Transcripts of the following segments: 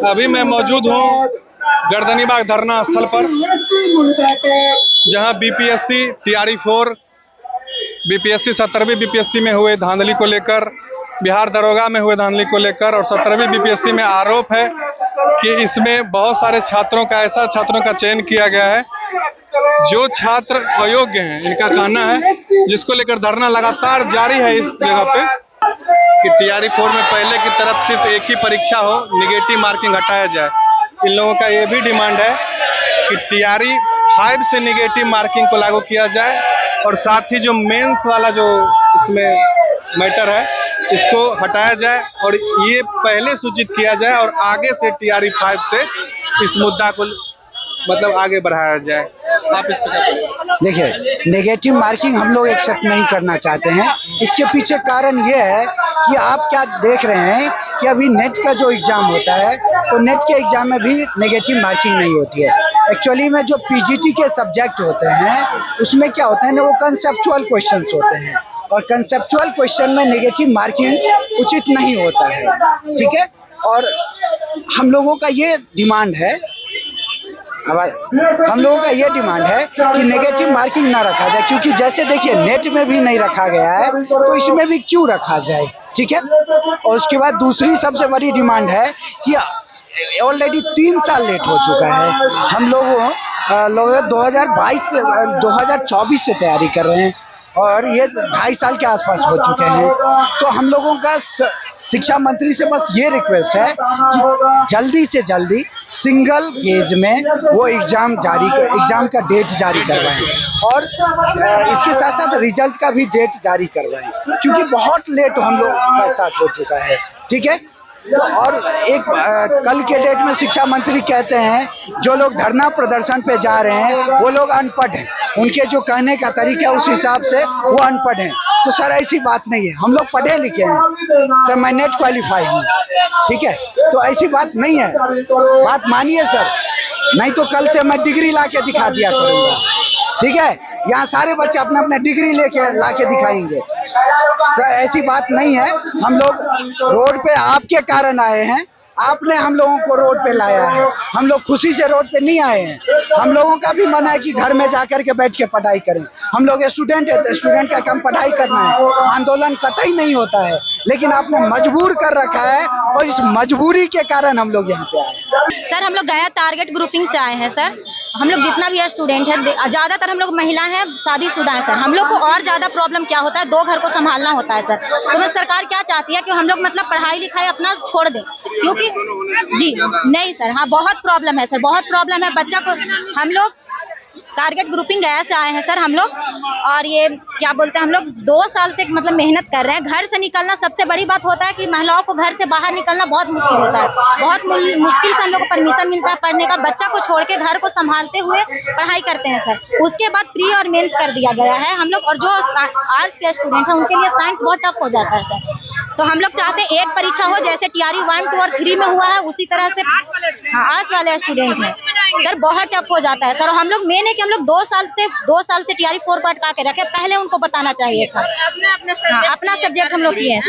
अभी मैं मौजूद हूँ गर्दनीबाग धरना स्थल पर, जहां बीपीएससी टीआरई 4 बीपीएससी 17वीं बीपीएससी में हुए धांधली को लेकर, बिहार दरोगा में हुए धांधली को लेकर और 17वीं बीपीएससी में आरोप है कि इसमें बहुत सारे छात्रों का चयन किया गया है जो छात्र अयोग्य हैं। इनका कहना है, जिसको लेकर धरना लगातार जारी है इस जगह पे, कि टीआरई 4 में पहले की तरफ सिर्फ एक ही परीक्षा हो, निगेटिव मार्किंग हटाया जाए। इन लोगों का ये भी डिमांड है कि टीआरई 5 से निगेटिव मार्किंग को लागू किया जाए और साथ ही जो मेंस वाला जो इसमें मैटर है इसको हटाया जाए और ये पहले सूचित किया जाए और आगे से टीआरई 5 से इस मुद्दा को मतलब आगे बढ़ाया जाए। आप इस पर देखिए, नेगेटिव मार्किंग हम लोग एक्सेप्ट नहीं करना चाहते हैं। इसके पीछे कारण ये है कि आप क्या देख रहे हैं कि अभी नेट का जो एग्जाम होता है तो नेट के एग्जाम में भी नेगेटिव मार्किंग नहीं होती है। एक्चुअली में जो पीजीटी के सब्जेक्ट होते हैं उसमें क्या होता है ना, वो कंसेप्चुअल क्वेश्चंस होते हैं और कंसेप्चुअल क्वेश्चन में नेगेटिव मार्किंग उचित नहीं होता है। ठीक है, और हम लोगों का ये डिमांड है कि नेगेटिव मार्किंग ना रखा जाए, क्योंकि जैसे देखिए नेट में भी नहीं रखा गया है तो इसमें भी क्यों रखा जाए। ठीक है, और उसके बाद दूसरी सबसे बड़ी डिमांड है कि ऑलरेडी 3 साल लेट हो चुका है। हम लोग 2024 से तैयारी कर रहे हैं और ये 2.5 साल के आसपास हो चुके हैं। तो हम लोगों का शिक्षा मंत्री से बस ये रिक्वेस्ट है कि जल्दी से जल्दी सिंगल फेज में वो एग्जाम का डेट जारी करवाएं और इसके साथ साथ रिजल्ट का भी डेट जारी करवाएं, क्योंकि बहुत लेट हम लोग का साथ हो चुका है। ठीक है, तो और एक कल के डेट में शिक्षा मंत्री कहते हैं जो लोग धरना प्रदर्शन पे जा रहे हैं वो लोग अनपढ़ हैं, उनके जो कहने का तरीका उस हिसाब से वो अनपढ़ हैं। तो सर ऐसी बात नहीं है, हम लोग पढ़े लिखे हैं सर, मैं नेट क्वालिफाई हूँ। ठीक है, तो ऐसी बात नहीं है, बात मानिए सर, नहीं तो कल से मैं डिग्री ला के दिखा दिया करूँगा। ठीक है, यहाँ सारे बच्चे अपने अपने डिग्री लेके ला के दिखाएंगे सर, ऐसी बात नहीं है। हम लोग रोड पे आपके कारण आए हैं, आपने हम लोगों को रोड पे लाया है, हम लोग खुशी से रोड पे नहीं आए हैं। हम लोगों का भी मन है कि घर में जाकर के बैठ के पढ़ाई करें। हम लोग स्टूडेंट है तो स्टूडेंट का काम पढ़ाई करना है, आंदोलन कतई नहीं होता है, लेकिन आपने मजबूर कर रखा है और इस मजबूरी के कारण हम लोग यहाँ पे आए हैं। सर हम लोग गया टारगेट ग्रुपिंग से आए हैं सर। हम लोग जितना भी स्टूडेंट है, ज्यादातर हम लोग महिला हैं, शादीशुदा है सर। हम लोग को और ज्यादा प्रॉब्लम क्या होता है, 2 घर को संभालना होता है सर। तो मैं सरकार क्या चाहती है कि हम लोग मतलब पढ़ाई लिखाई अपना छोड़ दें, क्योंकि जी नहीं सर, हाँ बहुत प्रॉब्लम है सर, बहुत प्रॉब्लम है बच्चा को। हम लोग टारगेट ग्रुपिंग गया से आए हैं सर हम लोग, और ये क्या बोलते हैं, हम लोग 2 साल से मतलब मेहनत कर रहे हैं। घर से निकलना सबसे बड़ी बात होता है कि महिलाओं को घर से बाहर निकलना बहुत मुश्किल होता है, बहुत मुश्किल से हम लोग को परमिशन मिलता है पढ़ने का। बच्चा को छोड़ के घर को संभालते हुए पढ़ाई करते हैं सर। उसके बाद प्री और मेंस कर दिया गया है हम लोग, और जो आर्ट्स के स्टूडेंट हैं उनके लिए साइंस बहुत टफ हो जाता है सर। तो हम लोग चाहते हैं एक परीक्षा हो, जैसे टीआरई 1, 2 और 3 में हुआ है उसी तरह से आर्ट्स वाले स्टूडेंट हैं सर, बहुत टफ हो जाता है सर। और हम लोग मेन है कि हम लोग 2 साल से टीआरई 4 को अटका के रखे, पहले उनको बताना चाहिए था। अपना सब्जेक्ट हम लोग किए हैं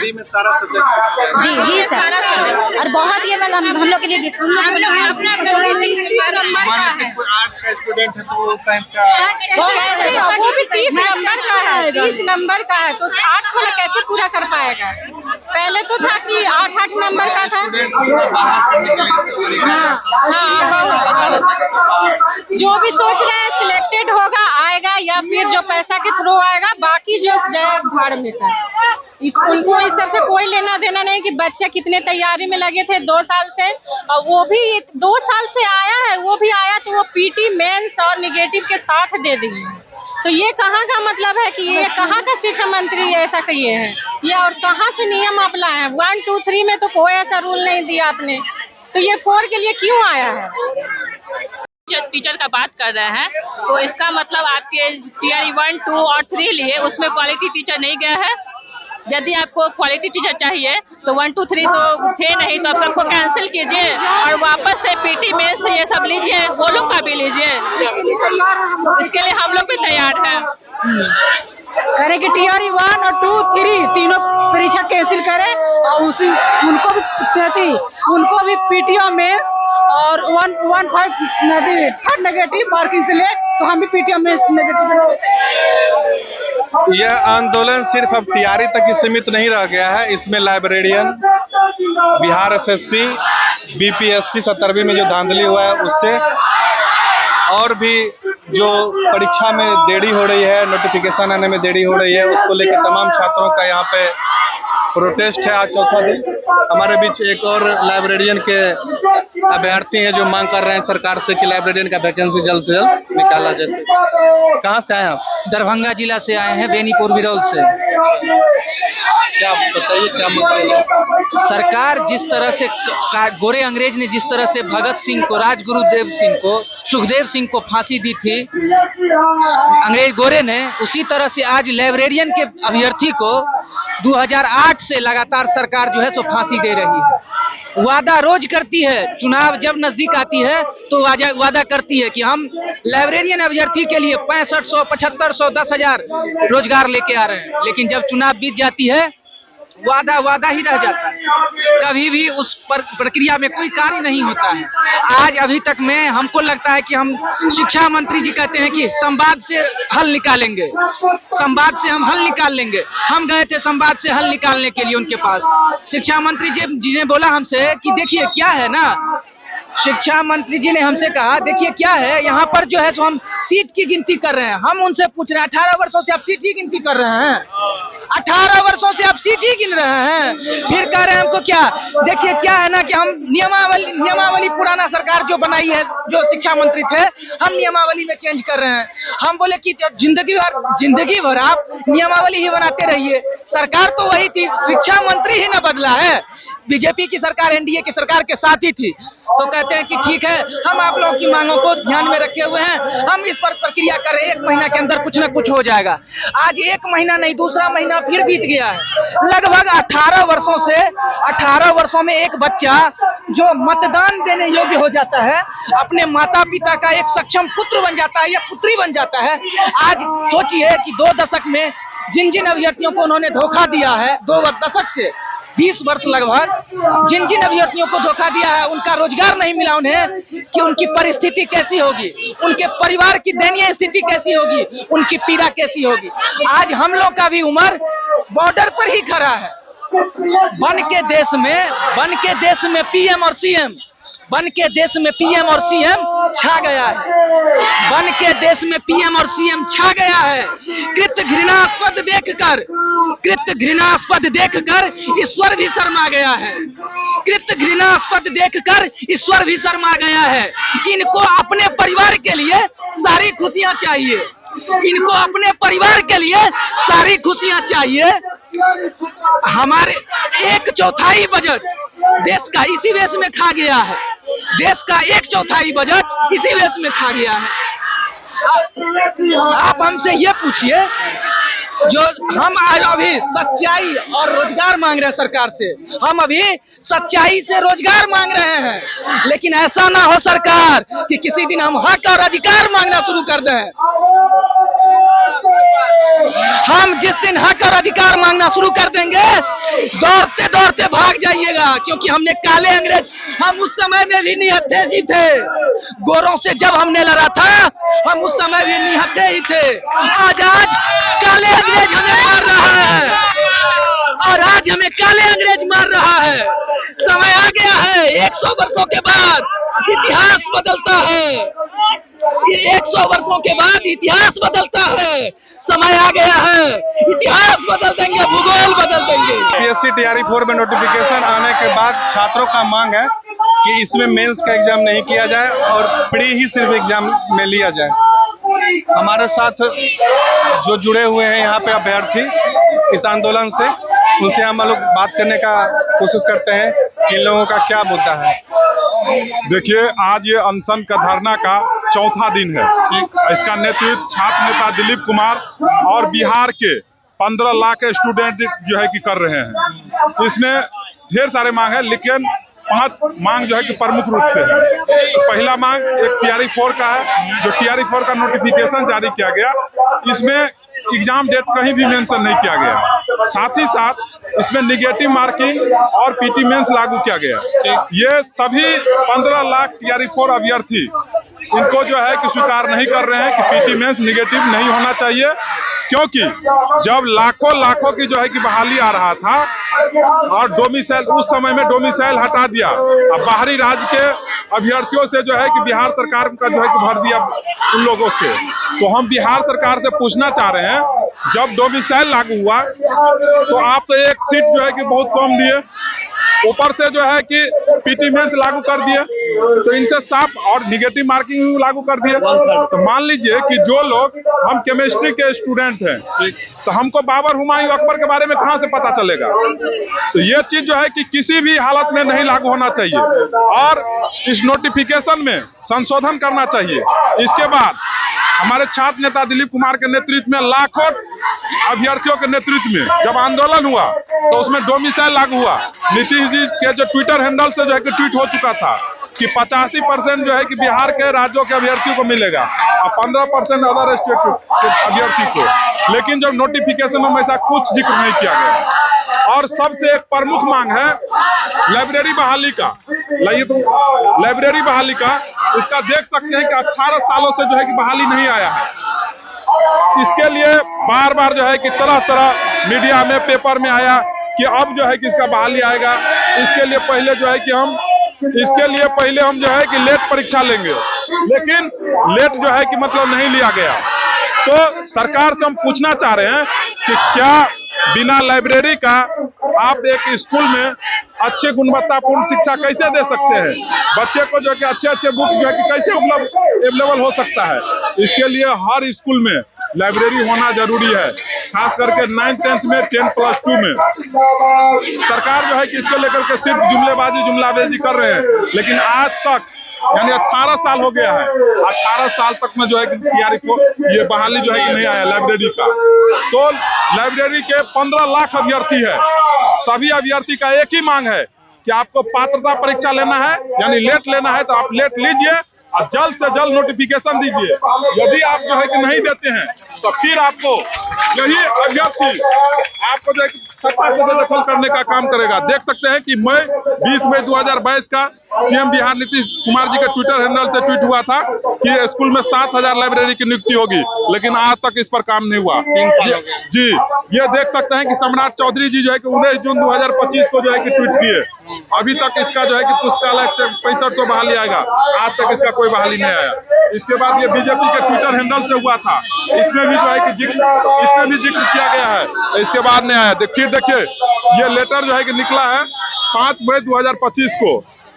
जी सर, और बहुत ये मतलब हम लोग के लिए स्टूडेंट है तो साइंस का वो भी 30 नंबर का है, 30 नंबर का है, तो आर्ट्स वाला कैसे पूरा कर पाएगा। पहले तो था कि 8 नंबर का था। जो भी सोच रहे हैं सिलेक्टेड होगा आएगा, या फिर जो पैसा के थ्रू आएगा, बाकी जो जाए भाड़ में सर। उनको इस सब से कोई लेना देना नहीं कि बच्चे कितने तैयारी में लगे थे 2 साल से, और वो भी 2 साल से आया है, वो भी आया तो वो पीटी मेंस और निगेटिव के साथ दे दिए। तो ये कहाँ का मतलब है कि ये कहाँ का शिक्षा मंत्री ऐसा किए हैं, ये और कहाँ से नियम आप लाए हैं। 1, 2, 3 में तो कोई ऐसा रूल नहीं दिया आपने, तो ये 4 के लिए क्यों आया है। टीचर का बात कर रहे हैं तो इसका मतलब आपके टीआरई 1, 2 और 3 लिए उसमें क्वालिटी टीचर नहीं गया है। यदि आपको क्वालिटी टीचर चाहिए तो 1, 2, 3 तो थे नहीं, तो आप सबको कैंसिल कीजिए और वापस से पीटी में से ये सब लीजिए, वो लोग का भी लीजिए। इसके लिए हम लोग भी तैयार हैं। कह रहे कि टीआरई 1 और 2, 3 तीनों परीक्षा कैंसिल करें और उसी उनको भी पीटीओ मेंस और 1.5 थर्ड नेगेटिव मार्किंग से ले, तो हम भी पीटीओ मेंस नेगेटिव। यह आंदोलन सिर्फ अब टीआरई तक ही सीमित नहीं रह गया है। इसमें लाइब्रेरियन, बिहार एसएससी, बीपीएससी 17वीं में जो धांधली हुआ है उससे, और भी जो परीक्षा में देरी हो रही है, नोटिफिकेशन आने में देरी हो रही है, उसको लेकर तमाम छात्रों का यहाँ पे प्रोटेस्ट है। आज चौथा दिन। हमारे बीच एक और लाइब्रेरियन के अभ्यर्थी हैं जो मांग कर रहे हैं सरकार से कि लाइब्रेरियन का वैकेंसी जल्द से जल्द निकाला जाए। कहाँ से आए आप? दरभंगा जिला से आए हैं, बेनीपुर बिरौल से। क्या बताइए, क्या मांग? सरकार जिस तरह से गोरे अंग्रेज ने जिस तरह से भगत सिंह को, राजगुरुदेव सिंह को, सुखदेव सिंह को फांसी दी थी अंग्रेज गोरे ने, उसी तरह से आज लाइब्रेरियन के अभ्यर्थी को 2008 से लगातार सरकार जो है सो फांसी दे रही है। वादा रोज करती है, चुनाव जब नजदीक आती है तो वादा करती है कि हम लाइब्रेरियन अभ्यर्थी के लिए 6500, 7500, 10,000 रोजगार लेके आ रहे हैं, लेकिन जब चुनाव बीत जाती है वादा ही रह जाता है। कभी भी उस प्रक्रिया में कोई कार्य नहीं होता है। आज अभी तक में हमको लगता है कि हम शिक्षा मंत्री जी कहते हैं कि संवाद से हल निकालेंगे, संवाद से हम हल निकाल लेंगे। हम गए थे संवाद से हल निकालने के लिए उनके पास। शिक्षा मंत्री जी ने बोला हमसे कि देखिए क्या है ना, शिक्षा मंत्री जी ने हमसे कहा देखिए क्या है, यहाँ पर जो है सो हम सीट की गिनती कर रहे हैं। हम उनसे पूछ रहे हैं 18 वर्षों से आप सीट की गिनती कर रहे हैं, 18 वर्षों से आप सीट ही गिन रहे हैं, फिर कह रहे हैं हमको क्या? देखिए क्या है ना कि हम नियमावली पुराना सरकार जो बनाई है, जो शिक्षा मंत्री थे, हम नियमावली में चेंज कर रहे हैं। हम बोले कि जिंदगी भर आप नियमावली ही बनाते रहिए, सरकार तो वही थी, शिक्षा मंत्री ही ना बदला है। बीजेपी की सरकार एनडीए की सरकार के साथ ही थी। तो कहते हैं कि ठीक है, हम आप लोगों की मांगों को ध्यान में रखे हुए हैं, हम इस पर प्रक्रिया कर रहे हैं, 1 महीना के अंदर कुछ न कुछ हो जाएगा। आज 1 महीना नहीं, दूसरा महीना फिर बीत गया है। लगभग 18 वर्षों में एक बच्चा जो मतदान देने योग्य हो जाता है, अपने माता पिता का एक सक्षम पुत्र बन जाता है या पुत्री बन जाता है। आज सोचिए कि 2 दशक में जिन अभ्यर्थियों को उन्होंने धोखा दिया है, 2 दशक से 20 वर्ष लगभग जिन अभ्यर्थियों को धोखा दिया है, उनका रोजगार नहीं मिला उन्हें, कि उनकी परिस्थिति कैसी होगी, उनके परिवार की दयनीय स्थिति कैसी होगी, उनकी पीड़ा कैसी होगी। आज हम लोग का भी उम्र बॉर्डर पर ही खड़ा है। बन के देश में पीएम और सीएम, बन के देश में पीएम और सीएम छा गया है, बन के देश में पीएम और सीएम छा गया है। कृत घृणास्पद देखकर ईश्वर भी शर्मा गया है, कृत घृणास्पद देखकर ईश्वर भी शर्मा गया है। इनको अपने परिवार के लिए सारी खुशियां चाहिए, इनको अपने परिवार के लिए सारी खुशियां चाहिए। हमारे 1/4 बजट देश का इसी वेश में खा गया है, देश का 1/4 बजट इसी वेश में खा गया है। आप हमसे ये पूछिए, जो हम अभी सच्चाई और रोजगार मांग रहे हैं सरकार से, हम अभी सच्चाई से रोजगार मांग रहे हैं, लेकिन ऐसा ना हो सरकार कि किसी दिन हम हक और अधिकार मांगना शुरू कर दें। हम जिस दिन हक और अधिकार मांगना शुरू कर देंगे, दौड़ते दौड़ते भाग जाइएगा, क्योंकि हमने काले अंग्रेज, हम उस समय में भी निहत्थे ही थे। गोरों से जब हमने लड़ा था, हम उस समय भी निहत्थे ही थे। आज काले अंग्रेज हमें मार रहा है, और आज हमें काले अंग्रेज मार रहा है। समय आ गया है, 100 वर्षों के बाद इतिहास बदलता है, 100 वर्षों के बाद इतिहास बदलता है। समय आ गया है, इतिहास बदल देंगे, भूगोल बदल देंगे। बीपीएससी टीआरई 4 में नोटिफिकेशन आने के बाद छात्रों का मांग है कि इसमें मेंस का एग्जाम नहीं किया जाए और प्री ही सिर्फ एग्जाम में लिया जाए। हमारे साथ जो जुड़े हुए हैं यहाँ पे अभ्यर्थी इस आंदोलन से, उनसे हम लोग बात करने का कोशिश करते हैं कि इन लोगों का क्या मुद्दा है। देखिए, आज ये अनशन का धरना का 4था दिन है। इसका नेतृत्व छात्र नेता दिलीप कुमार और बिहार के 15 लाख स्टूडेंट जो है कि कर रहे हैं। तो इसमें ढेर सारे मांग है, लेकिन 5 मांग जो है कि प्रमुख रूप से है। तो पहला मांग एक टीआरई 4 का है, जो टीआरई 4 का नोटिफिकेशन जारी किया गया। इसमें एग्जाम डेट कहीं भी मेंशन नहीं किया गया। साथ ही साथ इसमें निगेटिव मार्किंग और पीटी मेंस लागू किया गया। ये सभी 15 लाख टीआरई 4 अभ्यर्थी इनको जो है कि स्वीकार नहीं कर रहे हैं कि पीटी मेंस निगेटिव नहीं होना चाहिए, क्योंकि जब लाखों की जो है कि बहाली आ रहा था और डोमिसाइल उस समय में डोमिसाइल हटा दिया, अब बाहरी राज्य के अभ्यर्थियों से जो है कि बिहार सरकार का जो है कि भर दिया उन लोगों से। तो हम बिहार सरकार से पूछना चाह रहे हैं, जब डोमिसाइल लागू हुआ तो आप तो एक सीट जो है कि बहुत कम दिए, ऊपर से जो है कि पीटी मेंस लागू कर दिए, तो इनसे साफ और निगेटिव मार्किंग लागू कर दिए। तो मान लीजिए कि जो लोग हम केमिस्ट्री के स्टूडेंट हैं, तो हमको बाबर हुमायूं अकबर के बारे में कहां से पता चलेगा? तो ये चीज जो है कि किसी भी हालत में नहीं लागू होना चाहिए और इस नोटिफिकेशन में संशोधन करना चाहिए। इसके बाद हमारे छात्र नेता दिलीप कुमार के नेतृत्व में लाखों अभ्यर्थियों के नेतृत्व में जब आंदोलन हुआ तो उसमें डोमिसाइल लागू हुआ। नीतीश जी के जो ट्विटर हैंडल से जो है कि ट्वीट हो चुका था कि 85% जो है कि बिहार के राज्यों के अभ्यर्थियों को मिलेगा और 15% अदर स्टेट के अभ्यर्थी को, लेकिन जब नोटिफिकेशन में ऐसा कुछ जिक्र नहीं किया गया। और सबसे एक प्रमुख मांग है लाइब्रेरी बहाली का। लाइब्रेरी बहाली का इसका देख सकते हैं कि 18 सालों से जो है कि बहाली नहीं आया है। इसके लिए बार बार जो है कि तरह तरह मीडिया में, पेपर में आया कि अब जो है कि इसका बहाली आएगा। इसके लिए पहले जो है कि हम जो है कि लेट परीक्षा लेंगे, लेकिन लेट जो है कि मतलब नहीं लिया गया। तो सरकार से हम पूछना चाह रहे हैं कि क्या बिना लाइब्रेरी का आप एक स्कूल में अच्छे गुणवत्तापूर्ण शिक्षा कैसे दे सकते हैं? बच्चे को जो है कि अच्छे बुक जो है कि कैसे अवेलेबल हो सकता है? इसके लिए हर स्कूल में लाइब्रेरी होना जरूरी है, खास करके 9th 10th में, 10+2 में। सरकार जो है कि इसको लेकर के सिर्फ जुमलाबाजी कर रहे हैं, लेकिन आज तक यानी 18 साल हो गया है, 18 साल तक में जो है कि टीआरई 4 ये बहाली जो है कि नहीं आया लाइब्रेरी का। तो लाइब्रेरी के 15 लाख अभ्यर्थी है, सभी अभ्यर्थी का एक ही मांग है कि आपको पात्रता परीक्षा लेना है, यानी लेट लेना है तो आप लेट लीजिए और जल्द से जल्द नोटिफिकेशन दीजिए। यदि आप जो है कि नहीं देते हैं तो फिर आपको यही अभ्यर्थी आपको जो है सत्ता से बेदखल करने का काम करेगा। देख सकते हैं कि 20 मई 2022 का सीएम बिहार नीतीश कुमार जी के ट्विटर हैंडल से ट्वीट हुआ था कि स्कूल में 7000 लाइब्रेरी की नियुक्ति होगी, लेकिन आज तक इस पर काम नहीं हुआ। जी, ये देख सकते हैं कि सम्राट चौधरी जी जो है कि 19 जून 2025 को जो है कि ट्वीट किए, अभी तक इसका जो है कि पुस्तकालय 6500 बहाली आएगा, आज तक इसका कोई बहाली नहीं आया। इसके बाद ये बीजेपी के ट्विटर हैंडल से हुआ था, इसमें भी जो है कि इसमें भी जिक्र किया गया है, इसके बाद नहीं आया। फिर देखिए ये लेटर जो है कि निकला है 5 मई 2025 को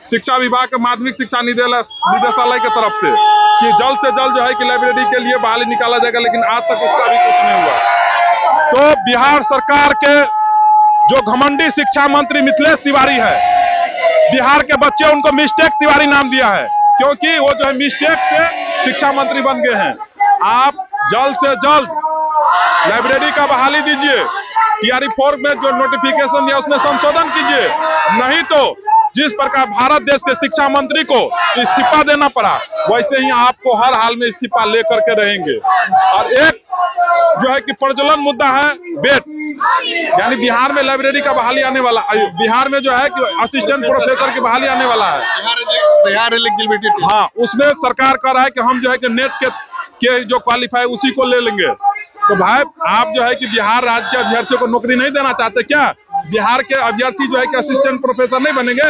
शिक्षा विभाग के माध्यमिक शिक्षा निदेशालय की तरफ से कि जल्द से जल्द जो है कि लाइब्रेरी के लिए बहाली निकाला जाएगा, लेकिन आज तक इसका भी कुछ नहीं हुआ। तो बिहार सरकार के जो घमंडी शिक्षा मंत्री मिथिलेश तिवारी है, बिहार के बच्चे उनको मिस्टेक तिवारी नाम दिया है, क्योंकि वो जो है मिस्टेक से शिक्षा मंत्री बन गए हैं। आप जल्द से जल्द लाइब्रेरी का बहाली दीजिए, टीआरई 4 में जो नोटिफिकेशन दिया उसमें संशोधन कीजिए, नहीं तो जिस प्रकार भारत देश के शिक्षा मंत्री को इस्तीफा देना पड़ा, वैसे ही आपको हर हाल में इस्तीफा लेकर के रहेंगे। और एक जो है कि प्रज्वलन मुद्दा है बेट, यानी बिहार में लाइब्रेरी का बहाली आने वाला, बिहार में जो है कि असिस्टेंट प्रोफेसर की बहाली आने वाला है, बिहार एलिजिबिलिटी। हाँ, उसमें सरकार कह रहा है कि हम जो है कि नेट के जो क्वालिफाई उसी को ले लेंगे। तो भाई आप जो है कि बिहार राज्य के अभ्यर्थियों को नौकरी नहीं देना चाहते क्या? बिहार के अभ्यर्थी जो है कि असिस्टेंट प्रोफेसर नहीं बनेंगे?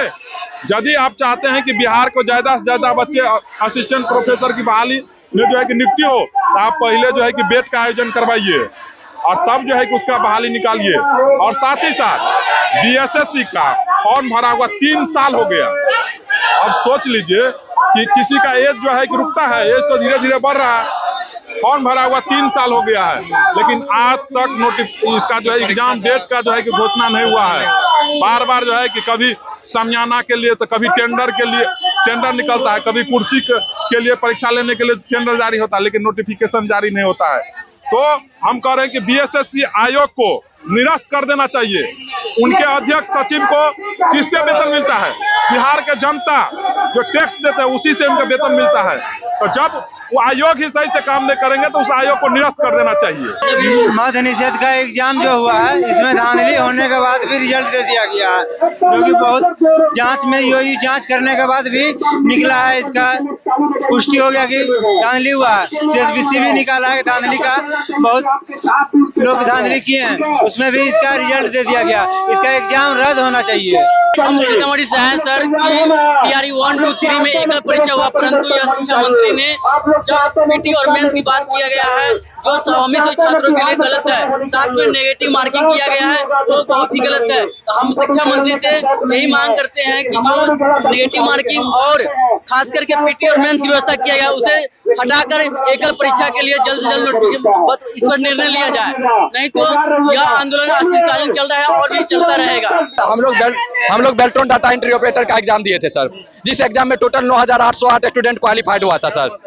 यदि आप चाहते हैं कि बिहार को ज्यादा से ज्यादा बच्चे असिस्टेंट प्रोफेसर की बहाली में जो है कि नियुक्ति हो, तो आप पहले जो है कि बेट का आयोजन करवाइए और तब जो है कि उसका बहाली निकालिए। और साथ ही साथ बीएसएससी का फॉर्म भरा हुआ 3 साल हो गया। अब सोच लीजिए कि किसी का एज जो है कि रुकता है, एज तो धीरे धीरे बढ़ रहा है, फॉर्म भरा हुआ 3 साल हो गया है, लेकिन आज तक इसका जो है एग्जाम डेट का जो है कि घोषणा नहीं हुआ है। बार बार जो है कि कभी समयाना के लिए तो कभी टेंडर के लिए टेंडर निकलता है, कभी कुर्सी के लिए परीक्षा लेने के लिए टेंडर जारी होता है, लेकिन नोटिफिकेशन जारी नहीं होता है। तो हम कह रहे हैं कि बीएसएससी आयोग को निरस्त कर देना चाहिए। उनके अध्यक्ष सचिव को किससे वेतन मिलता है? बिहार के जनता जो टैक्स देते हैं उसी से उनका वेतन मिलता है। तो जब वो आयोग ही सही से काम नहीं करेंगे तो उस आयोग को निरस्त कर देना चाहिए। मद्य निषेध का एग्जाम जो हुआ है इसमें धांधली होने के बाद भी रिजल्ट दे दिया गया है, जो कि बहुत जांच में यही जांच करने के बाद भी निकला है, इसका पुष्टि हो गया कि धांधली हुआ है। CSBC भी निकाला है धांधली का, बहुत लोग धांधली किए हैं, उसमें भी इसका रिजल्ट दे दिया गया। इसका एग्जाम रद्द होना चाहिए। हम सीतामढ़ी से हैं सर कि TRE 1, 2, 3 में एकल परीक्षा हुआ, परंतु यह शिक्षा मंत्री ने जब PT और मेंस की बात किया गया है जो हमें से छात्रों के लिए गलत है, साथ में नेगेटिव मार्किंग किया गया है वो बहुत ही गलत है। तो हम शिक्षा मंत्री से यही मांग करते हैं कि जो नेगेटिव मार्किंग और खास करके PT और मेंस की व्यवस्था किया गया उसे हटाकर एकल परीक्षा के लिए जल्द से जल्द इस पर निर्णय लिया जाए, नहीं तो यह आंदोलन अनिश्चितकालीन चल रहा है और भी चलता रहेगा। हम लोग बेल्ट्रॉन डाटा एंट्री ऑपरेटर का एग्जाम दिए थे सर, जिस एग्जाम में टोटल 9,808 स्टूडेंट क्वालिफाइड हुआ था सर।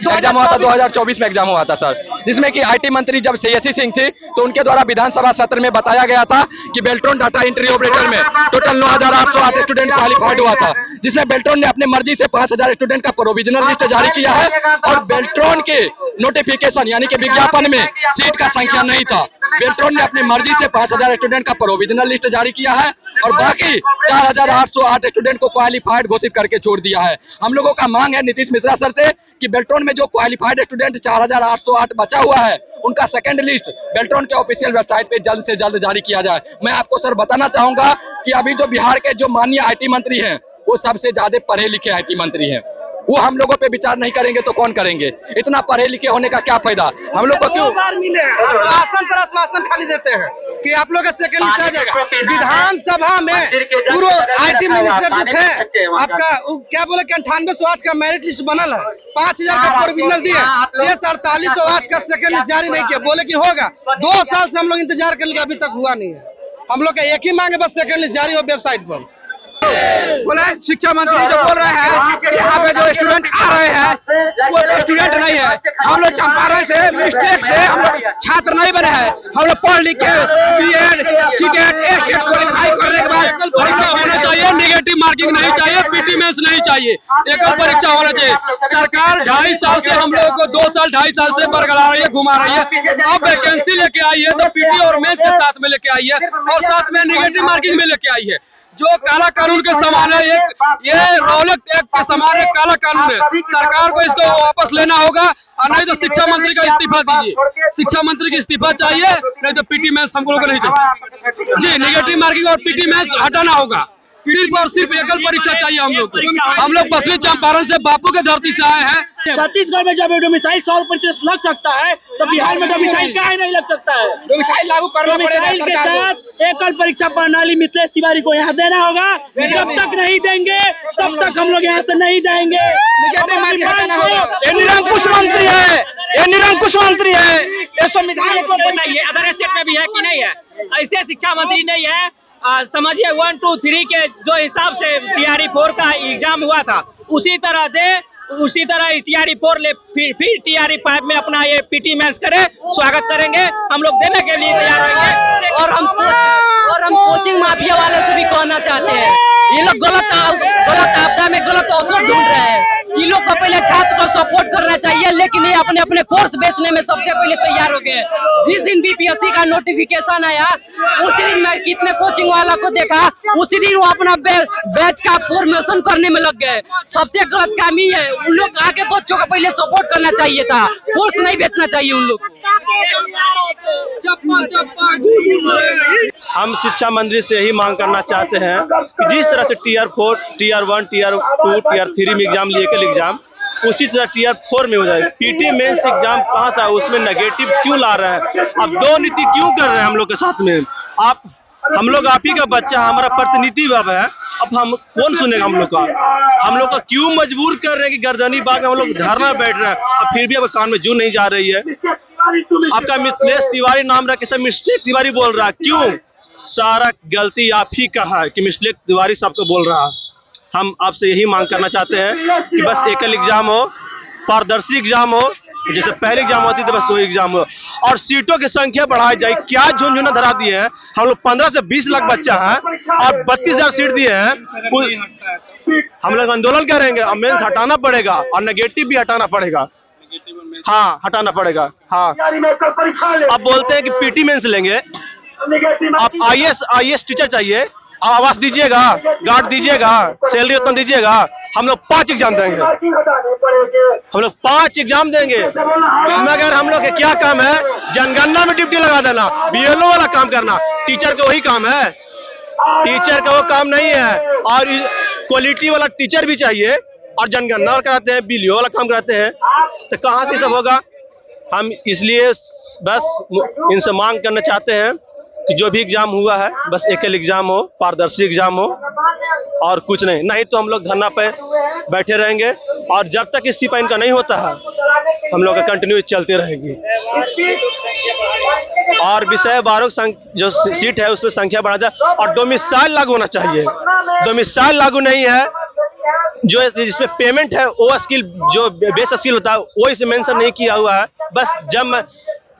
एग्जाम हुआ था 2024 में एग्जाम हुआ था सर, जिसमें कि IT मंत्री जब CSE सिंह थी तो उनके द्वारा विधानसभा सत्र में बताया गया था कि बेल्ट्रॉन डाटा एंट्री ऑपरेटर में टोटल 9,808 स्टूडेंट क्वालिफाइड हुआ था, जिसमें बेल्ट्रॉन ने अपने मर्जी से 5,000 स्टूडेंट का प्रोविजनल लिस्ट जारी किया है और बेल्ट्रॉन के नोटिफिकेशन यानी कि विज्ञापन में सीट का संख्या नहीं था। बेल्ट्रॉन ने अपनी मर्जी से 5,000 स्टूडेंट का प्रोविजनल लिस्ट जारी किया है और बाकी 4,808 स्टूडेंट को क्वालिफाइड घोषित करके छोड़ दिया है। हम लोगों का मांग है नीतीश मिश्रा सर से कि बेल्ट्रॉन में जो क्वालिफाइड स्टूडेंट 4,808 बचा हुआ है उनका सेकंड लिस्ट बेल्ट्रॉन के ऑफिशियल वेबसाइट पे जल्द से जल्द जारी किया जाए। मैं आपको सर बताना चाहूंगा कि अभी जो बिहार के जो माननीय IT मंत्री हैं वो सबसे ज्यादा पढ़े लिखे IT मंत्री हैं, वो हम लोगों पे विचार नहीं करेंगे तो कौन करेंगे? इतना पढ़े लिखे होने का क्या फायदा? हम लोग को क्यों बार मिले आश्वासन पर आश्वासन खाली देते हैं कि आप लोग का सेकंड लिस्ट आ जाएगा। विधानसभा में पूर्व IT मिनिस्टर जो थे आपका क्या बोले कि 9808 का मेरिट लिस्ट बनल है, 5,000 का प्रोविजनल दिए, 4808 का सेकंड लिस्ट जारी नहीं किया, बोले कि होगा। 2 साल से हम लोग इंतजार कर लिए, अभी तक हुआ नहीं है। हम लोग का एक ही मांग है बस सेकंड लिस्ट जारी हो वेबसाइट पर। बोला शिक्षा मंत्री जो बोल रहे हैं यहाँ पे जो स्टूडेंट आ रहे हैं वो स्टूडेंट नहीं है। हम लोग चंपारण से मिस्टेक से हम लोग छात्र नहीं बने हैं, हम लोग पढ़ लिख के BEd CTET स्टेट क्वालिफाई करने के बाद परीक्षा होना चाहिए, नेगेटिव मार्किंग नहीं चाहिए, PT मेंस नहीं चाहिए, एकल परीक्षा होना चाहिए। सरकार 2.5 साल से हम लोगों को 2 साल 2.5 साल से बरगला रही है, घुमा रही है। अब वैकेंसी लेके आई है तो PT और मेंस के साथ में लेके आई है और साथ में नेगेटिव मार्किंग में लेके आई है। जो काला कानून के समान है, ये रौलक एक्ट के समान है, काला कानून है। सरकार को इसको वापस लेना होगा और नहीं तो शिक्षा मंत्री का इस्तीफा दीजिए। शिक्षा मंत्री की इस्तीफा चाहिए, नहीं तो PT मेंस हम लोगों को नहीं चाहिए जी। नेगेटिव मार्किंग और PT मेंस हटाना होगा, सिर्फ और सिर्फ एकल परीक्षा चाहिए हम लोग को। हम लोग पश्चिमी चंपारण से बापू के धरती से आए हैं। छत्तीसगढ़ में जब डोमिसाइल 100% लग सकता है तो बिहार में डोमिसाइल काहे नहीं लग सकता है? डोमिसाइल लागू करना पड़ेगा डोमिसाइल के साथ एकल परीक्षा प्रणाली मिथिलेश तिवारी को यहाँ देना होगा। जब तक नहीं देंगे तब तक हम लोग यहाँ से नहीं जाएंगे। ये निरंकुश मंत्री है, ये निरंकुश मंत्री है, ये संविधान को बताइए अदर स्टेट में भी है कि नहीं है? ऐसे शिक्षा मंत्री नहीं है। समझिए 1, 2, 3 के जो हिसाब से TRE 4 का एग्जाम हुआ था उसी तरह TRE 4 ले, फिर TRE 5 में अपना ये PT मेंस करे, स्वागत करेंगे, हम लोग देने के लिए तैयार रहेंगे। और हम कोचिंग माफिया वालों से भी कहना चाहते हैं, ये लोग गलत आपदा में गलत अवसर ढूंढ रहे हैं। ये लोग को पहले छात्र को सपोर्ट करना चाहिए, लेकिन ये अपने अपने कोर्स बेचने में सबसे पहले तैयार हो गए। जिस दिन BPSC का नोटिफिकेशन आया उसी दिन मैं कितने कोचिंग वाला को देखा, उसी दिन वो अपना बैच का प्रमोशन करने में लग गए। सबसे गलत काम ही है। उन लोग आगे बच्चों को पहले सपोर्ट करना चाहिए था, कोर्स नहीं बेचना चाहिए उन लोग। हम शिक्षा मंत्री से यही मांग करना चाहते हैं कि जिस तरह से Tier 4, Tier 1, Tier 2, Tier 3 में एग्जाम लिए एग्जाम उसी तरह Tier 4 में हो जाए। PT मेंस एग्जाम कहाँ से, उसमें नेगेटिव क्यों ला रहा है? अब 2 नीति क्यों कर रहे हैं हम लोग के साथ में? हम लोग आप ही का बच्चा, हमारा प्रतिनिधि बाबा है, अब हम कौन सुनेगा हम लोग का क्यों मजबूर कर रहे हैं कि गर्दनी बाग हम लोग धरना बैठ रहे हैं, अब फिर भी अब कान में जू नहीं जा रही है। आपका मिथिलेश तिवारी नाम रख के सब मिस्टेक तिवारी बोल रहा है, क्यों? सारा गलती आप ही का है कि मिस्टेक तिवारी सबको बोल रहा है। हम आपसे यही मांग करना चाहते हैं कि बस एकल एग्जाम हो, पारदर्शी एग्जाम हो, जैसे पहले एग्जाम होती थी बस वही एग्जाम हो, और सीटों की संख्या बढ़ाई जाए। क्या झुंझुना धरा दिए हैं हम लोग, 15 से 20 लाख बच्चा है और 32,000 सीट दिए हैं। हम लोग आंदोलन करेंगे और मेंस हटाना पड़ेगा और नेगेटिव भी हटाना पड़ेगा। हाँ, हटाना पड़ेगा। हाँ, अब बोलते हैं कि पीटी मेंस लेंगे, आप आईएएस टीचर चाहिए, आप आवास दीजिएगा, गार्ड दीजिएगा, सैलरी उतना दीजिएगा। हम लोग 5 एग्जाम देंगे, हम लोग 5 एग्जाम देंगे, मगर हम लोग के क्या काम है? जनगणना में ड्यूटी लगा देना, बीएलओ वाला काम करना। टीचर का वही काम है, टीचर का वो काम नहीं है। और क्वालिटी वाला टीचर भी चाहिए और जनगणना कराते हैं, बीएलओ वाला काम कराते हैं, तो कहाँ से सब होगा? हम इसलिए बस इनसे मांग करना चाहते हैं कि जो भी एग्जाम हुआ है बस एकल एग्जाम हो, पारदर्शी एग्जाम हो और कुछ नहीं तो हम लोग धरना पे बैठे रहेंगे और जब तक इस्तीफा इनका नहीं होता है हम लोग का कंटिन्यू चलती रहेगी। और विषय 12 जो सीट है उसमें संख्या बढ़ा जाए और डोमिसाइल लागू होना चाहिए। डोमिसाइल लागू नहीं है, जो जिसमें पेमेंट है वो स्किल जो बेस स्किल होता है वो इसमें मेंशन नहीं किया हुआ है। बस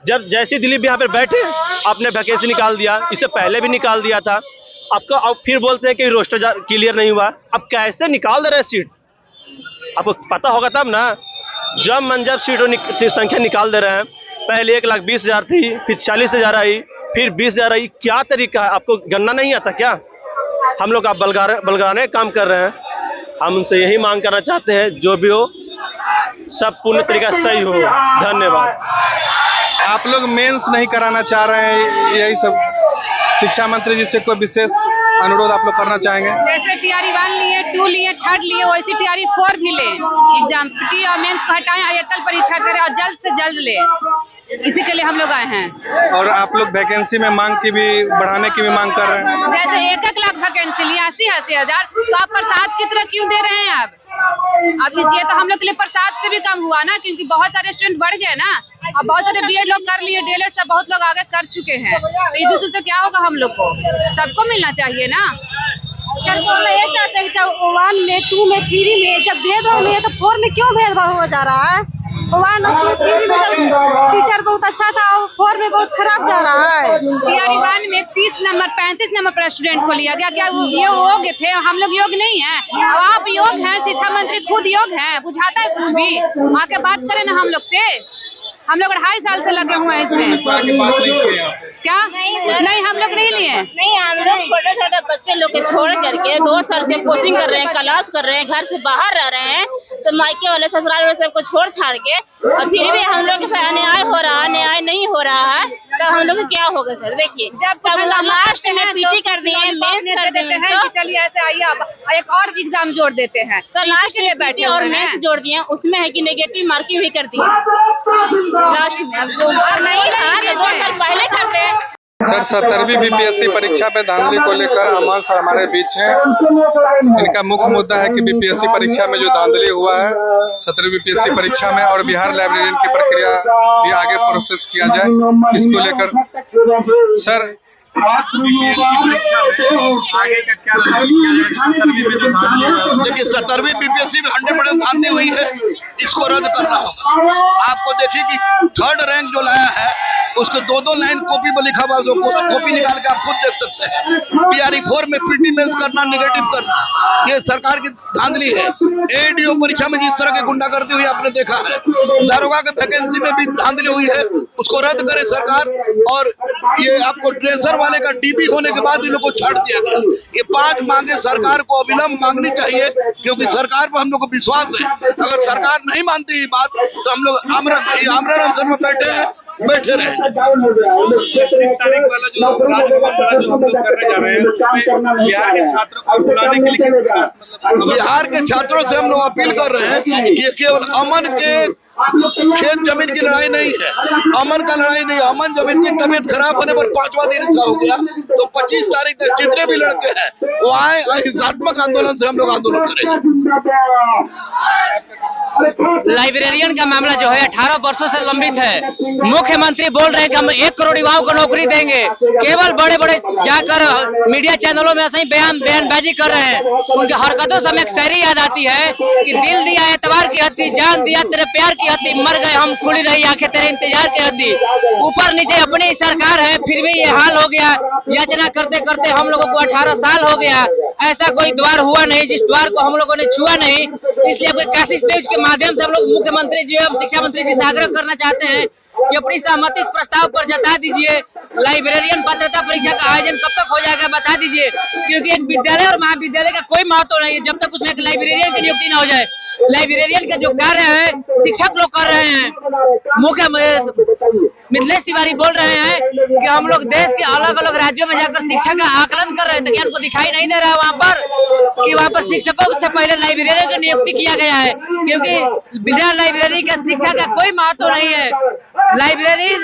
जब जैसे दिलीप यहाँ पे बैठे आपने वैकेंसी निकाल दिया, इससे पहले भी निकाल दिया था आपका, अब फिर बोलते हैं कि रोस्टर क्लियर नहीं हुआ। अब कैसे निकाल दे रहे हैं सीट? आपको पता होगा तब ना, जब सीटों संख्या निकाल दे रहे हैं। पहले 1,20,000 थी, फिर 40,000 आई, फिर 20,000 आई। क्या तरीका है? आपको गणना नहीं आता क्या? हम लोग आप बलगाने काम कर रहे हैं। हम उनसे यही मांग करना चाहते हैं जो भी हो सब पूर्ण तरीका सही हो। धन्यवाद। आप लोग मेंस नहीं कराना चाह रहे हैं, यही सब शिक्षा मंत्री जी से कोई विशेष अनुरोध आप लोग करना चाहेंगे? जैसे टीआरई 1 लिए, 2 लिए, 3rd लिए, वैसे टीआरई 4 भी ले। एग्जाम पीटी और मेंस को हटाएं, एकल परीक्षा करें और जल्द से जल्द ले। इसी के लिए हम लोग आए हैं। और आप लोग वैकेंसी में मांग की भी बढ़ाने की भी मांग कर रहे हैं? जैसे 1 लाख वैकेंसी लिया 80,000, तो आप प्रसाद की तरह क्यों दे रहे हैं? अब ये तो हम लोग के लिए प्रसाद से भी कम हुआ ना, क्योंकि बहुत सारे स्टूडेंट बढ़ गए ना। अब बहुत सारे बीएड लोग कर लिए, डीएलएड सब बहुत लोग आगे कर चुके हैं, तो एक दूसरे से क्या होगा? हम लोग को सबको मिलना चाहिए ना। सर तो मैं ये चाहते हैं कि 1 में, 2 में, 3 में जब भेदभाव नहीं है तो 4 में क्यों भेदभाव हो जा रहा है? 1 और 3 में तो टीचर बहुत अच्छा था और 4 में बहुत खराब जा रहा है। टीआरई 1 में 30 नंबर 35 नंबर पर स्टूडेंट को लिया गया। क्या ये योग्य थे? हम लोग योग्य नहीं है। अब आप योग्य हैं, शिक्षा मंत्री खुद योग्य हैं, बुझाता है कुछ भी? आके बात करें ना हम लोग से। हम लोग 2.5 साल से लगे हुए हैं इसमें। क्या नहीं हम लोग नहीं लिए? नहीं, हम लोग छोटे छोटे बच्चे लोग के छोड़ करके 2 साल से कोचिंग कर रहे हैं, क्लास कर रहे हैं, घर से बाहर रह रहे हैं, सब मायके वाले ससुराल वाले सबको छोड़ छाड़ के, और फिर भी हम लोग के साथ अन्याय हो रहा है, न्याय नहीं हो रहा है। तो हम लोग क्या होगा सर? देखिए जब लास्ट में पीटी कर दिए, मेंस कर देते हैं कि चलिए ऐसे आइए अब एक और एग्जाम जोड़ देते हैं, तो लास्ट में बैठे और मेंस जोड़ दिए, उसमें है कि नेगेटिव मार्किंग भी कर दी लास्ट में। अब जो नहीं था 2 साल पहले करते हैं। सर 17वीं बीपीएससी परीक्षा पे धांधली को लेकर अमान सर हमारे बीच हैं। इनका मुख्य मुद्दा है कि बीपीएससी परीक्षा में जो धांधली हुआ है 17वीं बीपीएससी परीक्षा में, और बिहार लाइब्रेरियन की प्रक्रिया भी आगे प्रोसेस किया जाए, इसको लेकर सर आगे का क्या जाएगा? 17वीं में जो धांधली हुआ, देखिए 17वीं बीपीएससी में 100% धांधली हुई है, इसको रद्द करना होगा। आपको देखिए कि 3rd रैंक जो लाया है उसको 2-2 लाइन कॉपी पर लिखा हुआ, कॉपी निकाल के आप खुद देख सकते हैं। टीआरई 4 में पीटी मेंस करना, नेगेटिव करना, ये सरकार की धांधली है। एडीओ परीक्षा में जिस तरह की गुंडागर्दी हुई आपने देखा है, दारोगा के वैकेंसी में भी धांधली हुई है, उसको रद्द करे सरकार। और ये आपको ट्रेजर वाले का डीबी होने के बाद इन लोग को छाट दिया गया। ये 5 मांगे सरकार को अविलंब मांगनी चाहिए, क्योंकि सरकार पर हम लोग को विश्वास है। अगर सरकार नहीं मानती ये बात तो हम लोग आमरण अनशन में बैठे रहे। 25 तारीख वाला जो राजभवन वाला जो हम लोग करने जा रहे हैं, उसमें बिहार के छात्रों को बुलाने के लिए बिहार के छात्रों से हम लोग अपील कर रहे हैं कि ये केवल अमन के खेत जमीन की लड़ाई नहीं है, अमन का लड़ाई नहीं। अमन जब इतनी तबीयत खराब होने पर 5वां दिन इसका हो गया, तो 25 तारीख तक जितने भी लड़के हैं वो आए, हिंसात्मक आंदोलन से हम लोग आंदोलन करेंगे। लाइब्रेरियन का मामला जो है 18 वर्षों से लंबित है। मुख्यमंत्री बोल रहे हैं कि हम 1 करोड़ युवाओं को नौकरी देंगे, केवल बड़े बड़े जाकर मीडिया चैनलों में ऐसे ही बयानबाजी कर रहे हैं। उनकी हरकतों से हमें एक शायरी याद आती है कि दिल दिया एतबार की हत्ती, जान दिया तेरे प्यार की हत्ती, मर गए हम खुली रही आंखें तेरे इंतजार की हत्ती। ऊपर नीचे अपनी सरकार है फिर भी ये हाल हो गया, याचना करते करते हम लोगों को 18 साल हो गया। ऐसा कोई द्वार हुआ नहीं जिस द्वार को हम लोगों ने छुआ नहीं। इसलिए कैशिश न्यूज के माध्यम से हम लोग मुख्यमंत्री जी एवं शिक्षा मंत्री जी से आग्रह करना चाहते हैं कि अपनी सहमति इस प्रस्ताव पर जता दीजिए। लाइब्रेरियन पात्रता परीक्षा का आयोजन कब तक हो जाएगा बता दीजिए, क्योंकि एक विद्यालय और महाविद्यालय का कोई महत्व नहीं है जब तक उसमें एक लाइब्रेरियन की नियुक्ति न हो जाए। लाइब्रेरियन का जो कार्य है शिक्षक लोग कर रहे हैं। मुख्य मिथिलेश तिवारी बोल रहे हैं कि हम लोग देश के अलग अलग राज्यों में जाकर शिक्षा का आकलन कर रहे हैं, तो उनको दिखाई नहीं दे रहा है वहाँ पर कि वहाँ पर शिक्षकों से पहले लाइब्रेरियन की नियुक्ति किया गया है, क्योंकि बिना लाइब्रेरी के शिक्षा का कोई महत्व नहीं है। लाइब्रेरी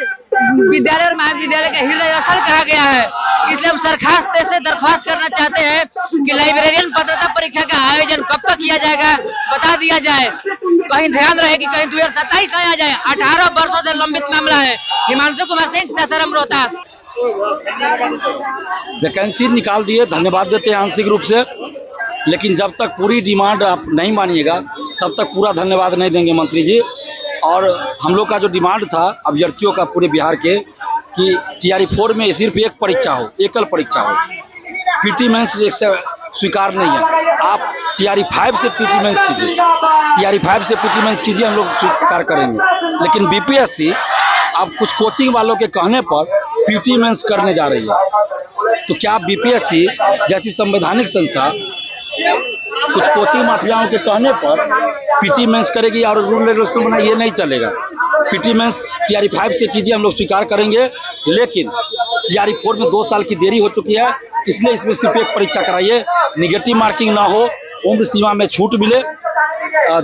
विद्यालय और महाविद्यालय का हृदय स्थल कहा गया है। इसलिए हम सरकार से दरख्वास्त करना चाहते हैं कि लाइब्रेरियन पात्रता परीक्षा का आयोजन कब तक किया जाएगा बता दिया जाए। कहीं ध्यान रहे कि कहीं 2027 आ जाए। 18 वर्षों से लंबित मामला है। हिमांशु कुमार सिंह, सरम रोहतास। वैकेंसी निकाल दिए, धन्यवाद देते हैं आंशिक रूप से, लेकिन जब तक पूरी डिमांड आप नहीं मानिएगा तब तक पूरा धन्यवाद नहीं देंगे मंत्री जी। और हम लोग का जो डिमांड था अभ्यर्थियों का पूरे बिहार के कि TRE 4 में सिर्फ एक परीक्षा हो, एकल परीक्षा हो। PT मेंस से स्वीकार नहीं है। आप TRE 5 से PT मेंस कीजिए, TRE 5 से PT मेंस कीजिए, हम लोग स्वीकार करेंगे। लेकिन BPSC अब कुछ कोचिंग वालों के कहने पर PT मेंस करने जा रही है। तो क्या BPSC जैसी संवैधानिक संस्था कुछ कोचिंग माफियाओं के कहने पर PT मेंस करेगी और रूल रेगुलेशन बना, ये नहीं चलेगा। PT मेंस TRE 5 से कीजिए, हम लोग स्वीकार करेंगे। लेकिन TRE 4 में 2 साल की देरी हो चुकी है, इसलिए इसमें सिर्फ एक परीक्षा कराइए। निगेटिव मार्किंग ना हो, उम्र सीमा में छूट मिले।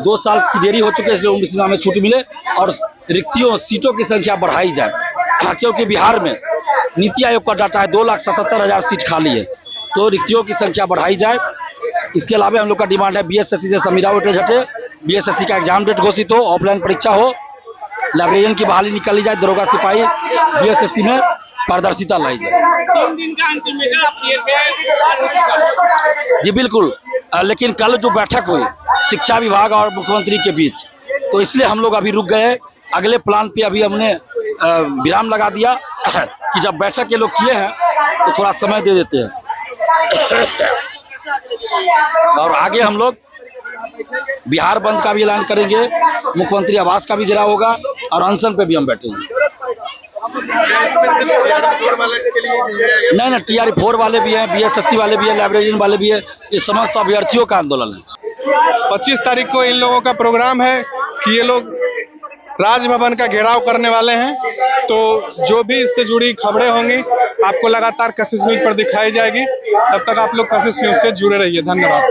2 साल की देरी हो चुकी है, इसलिए उम्र सीमा में छूट मिले और रिक्तियों सीटों की संख्या बढ़ाई जाए। क्योंकि बिहार में नीति आयोग का डाटा है 2,77,000 सीट खाली है, तो रिक्तियों की संख्या बढ़ाई जाए। इसके अलावा हम लोग का डिमांड है BSSC से संविदा वेटेज हटे, BSSC का एग्जाम डेट घोषित हो, ऑफलाइन परीक्षा हो, लाइब्रेरियन की बहाली निकाली जाए, दरोगा सिपाही BSSC में पारदर्शिता लाई जाए। 3 दिन का अल्टीमेटम आप दिए थे। जी बिल्कुल, लेकिन कल जो बैठक हुई शिक्षा विभाग और मुख्यमंत्री के बीच, तो इसलिए हम लोग अभी रुक गए। अगले प्लान पे अभी हमने विराम लगा दिया कि जब बैठक के लोग किए हैं तो थोड़ा समय दे देते हैं और आगे हम लोग बिहार बंद का भी ऐलान करेंगे, मुख्यमंत्री आवास का भी घेराव होगा और अनशन पे भी हम बैठेंगे। नहीं, TRE 4 वाले भी हैं, BSSC वाले भी हैं, लाइब्रेरियन वाले भी हैं। ये समस्त अभ्यर्थियों का आंदोलन है। 25 तारीख को इन लोगों का प्रोग्राम है कि ये लोग राजभवन का घेराव करने वाले हैं। तो जो भी इससे जुड़ी खबरें होंगी आपको लगातार कशिश न्यूज पर दिखाई जाएगी। तब तक आप लोग कशिश न्यूज से जुड़े रहिए। धन्यवाद।